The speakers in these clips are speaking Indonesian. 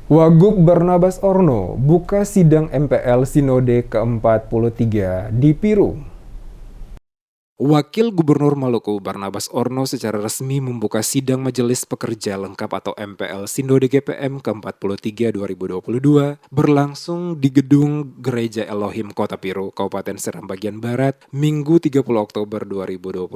Wagub Barnabas Orno buka sidang MPL Sinode ke-43 di Pirung. Wakil Gubernur Maluku Barnabas Orno secara resmi membuka sidang Majelis Pekerja Lengkap atau MPL Sinode GPM ke-43 2022 berlangsung di Gedung Gereja Elohim Kota Piru, Kabupaten Seram bagian Barat, Minggu 30 Oktober 2022.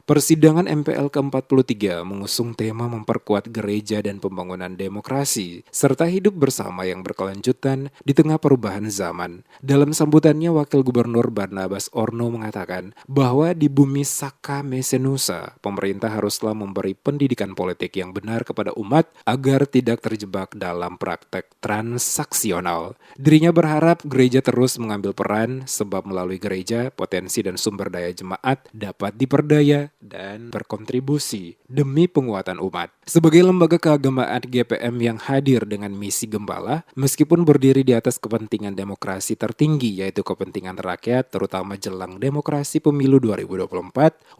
Persidangan MPL ke-43 mengusung tema memperkuat gereja dan pembangunan demokrasi, serta hidup bersama yang berkelanjutan di tengah perubahan zaman. Dalam sambutannya, Wakil Gubernur Barnabas Orno mengatakan bahwa di bumi Saka Mesenusa, pemerintah haruslah memberi pendidikan politik yang benar kepada umat agar tidak terjebak dalam praktek transaksional. Dirinya berharap gereja terus mengambil peran sebab melalui gereja, potensi dan sumber daya jemaat dapat diperdaya dan berkontribusi demi penguatan umat. Sebagai lembaga keagamaan GPM yang hadir dengan misi gembala, meskipun berdiri di atas kepentingan demokrasi tertinggi yaitu kepentingan rakyat terutama jelang demokrasi pemilu 2024,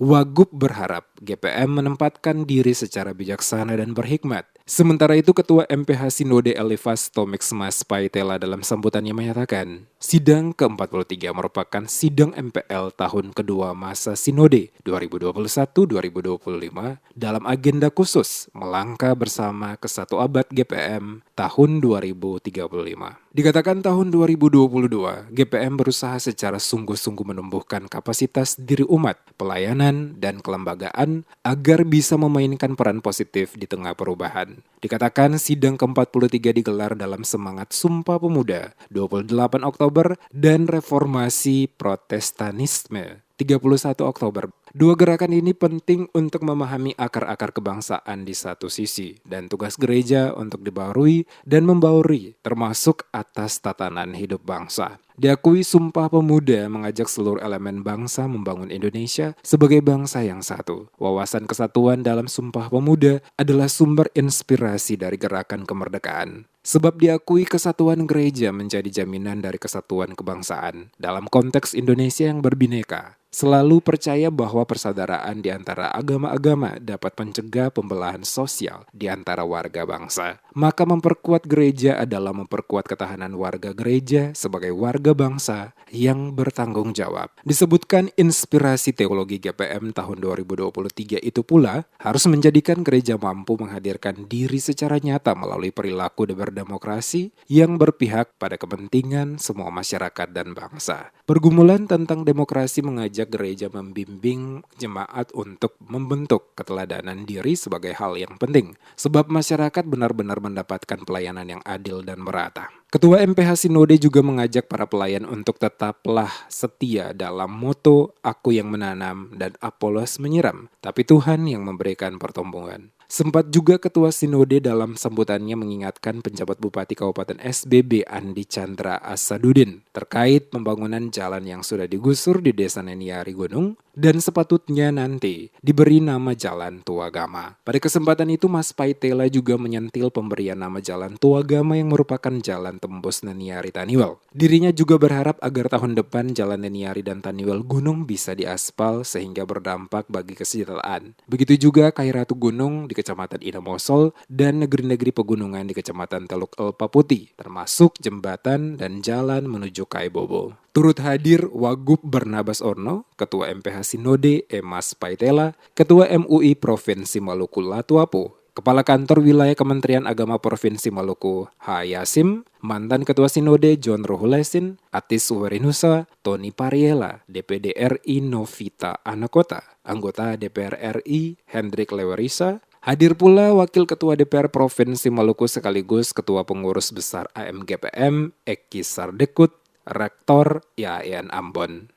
Wagub berharap GPM menempatkan diri secara bijaksana dan berhikmat. Sementara itu, Ketua MPH Sinode Elifas Tomix Mas Paitela dalam sambutannya menyatakan, sidang ke-43 merupakan sidang MPL tahun kedua masa Sinode 2021-2025 dalam agenda khusus melangkah bersama ke satu abad GPM tahun 2035. Dikatakan tahun 2022, GPM berusaha secara sungguh-sungguh menumbuhkan kapasitas diri umat, pelayanan, dan kelembagaan agar bisa memainkan peran positif di tengah perubahan. Dikatakan sidang ke-43 digelar dalam semangat Sumpah Pemuda 28 Oktober dan Reformasi Protestanisme 31 Oktober. Dua gerakan ini penting untuk memahami akar-akar kebangsaan di satu sisi dan tugas gereja untuk dibaharui dan membauri termasuk atas tatanan hidup bangsa. Diakui Sumpah Pemuda mengajak seluruh elemen bangsa membangun Indonesia sebagai bangsa yang satu. Wawasan kesatuan dalam Sumpah Pemuda adalah sumber inspirasi dari gerakan kemerdekaan. Sebab diakui kesatuan gereja menjadi jaminan dari kesatuan kebangsaan. Dalam konteks Indonesia yang berbineka, selalu percaya bahwa persaudaraan di antara agama-agama dapat mencegah pembelahan sosial di antara warga bangsa. Maka memperkuat gereja adalah memperkuat ketahanan warga gereja sebagai warga bangsa yang bertanggung jawab. Disebutkan inspirasi teologi GPM tahun 2023 itu pula harus menjadikan gereja mampu menghadirkan diri secara nyata melalui perilaku berdemokrasi yang berpihak pada kepentingan semua masyarakat dan bangsa. Pergumulan tentang demokrasi mengajak gereja membimbing jemaat untuk membentuk keteladanan diri sebagai hal yang penting, sebab masyarakat benar-benar mendapatkan pelayanan yang adil dan merata. Ketua MPH Sinode juga mengajak para pelayan untuk tetaplah setia dalam moto "Aku yang menanam dan Apolos menyiram, tapi Tuhan yang memberikan pertumbuhan". Sempat juga Ketua Sinode dalam sambutannya mengingatkan penjabat Bupati Kabupaten SBB Andi Chandra Asadudin terkait pembangunan jalan yang sudah digusur di Desa Neniari Gunung dan sepatutnya nanti diberi nama Jalan Tuagama. Pada kesempatan itu, Mas Paitela juga menyentil pemberian nama Jalan Tuagama yang merupakan jalan tembus Neniari Taniwel. Dirinya juga berharap agar tahun depan Jalan Neniari dan Taniwel Gunung bisa diaspal sehingga berdampak bagi kesejahteraan. Begitu juga Kairatu Gunung di Kecamatan Inamosol dan negeri-negeri pegunungan di Kecamatan Teluk Elpa Putih, termasuk jembatan dan jalan menuju Kaibobo. Turut hadir Wagub Barnabas Orno, Ketua MPH Sinode Mas Paitela, Ketua MUI Provinsi Maluku Latuapo, Kepala Kantor Wilayah Kementerian Agama Provinsi Maluku H. Yasim, mantan Ketua Sinode John Rohulesin, Atis Werinusa, Tony Pariela, DPD RI Novita Anakota, anggota DPR RI Hendrik Lewerisa. Hadir pula Wakil Ketua DPR Provinsi Maluku sekaligus Ketua Pengurus Besar AMGPM Eki Sardekut, Rektor IAIN Ambon.